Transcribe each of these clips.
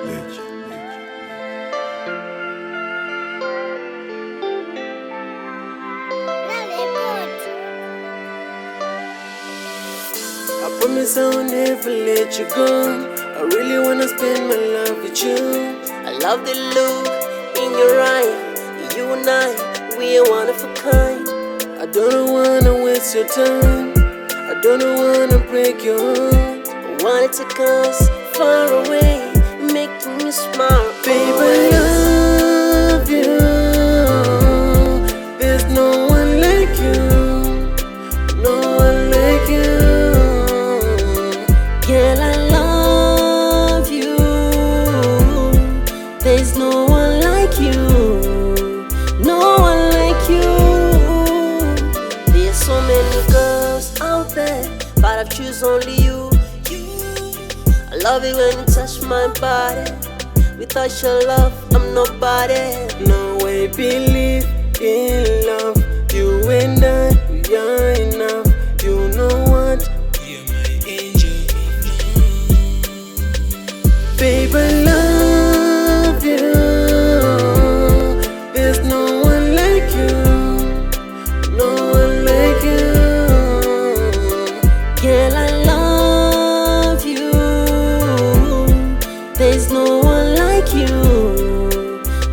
I promise I'll never let you go. I really wanna spend my life with you. I love the look in your eye. You and I, we are one of a kind. I don't wanna waste your time. I don't wanna break your heart. I wanna take us far away, making you smile. Baby, I love you. There's no one like you. No one like you. Girl, I love you. There's no one like you. No one like you. There's so many girls out there, but I've choose only you. I love it when you touch my body. Without your love, I'm nobody. No way, believe in love. You and I, we are enough. You know what? You're my angel. Babe, I love you. There's no one like you. No one like you. Girl, I love you. There's no one like you.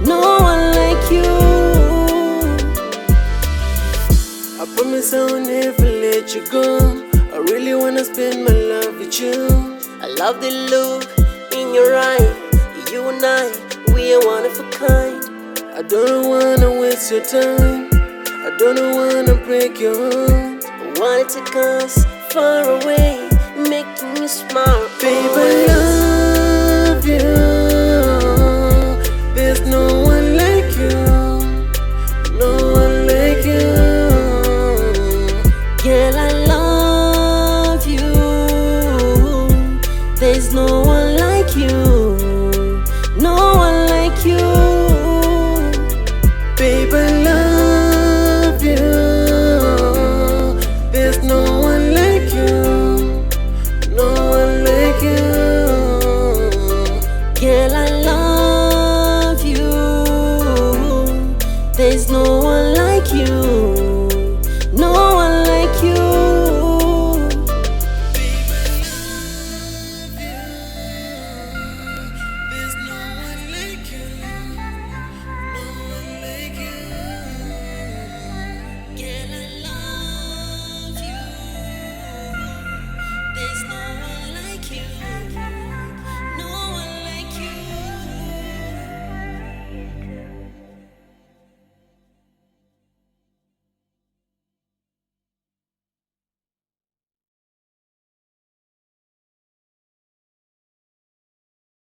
No one like you. I promise I'll never let you go. I really wanna spend my life with you. I love the look in your eye. You and I, we are one of a kind. I don't wanna waste your time. I don't wanna break your heart. I wanna take us far away, making you smile. Babe, I love you. There's no one like you. No one like you. Girl, I love you. There's no one like you. No one like you. Babe, I love you. There's no one like you. No one like you. Girl, I love you. There's no one like you.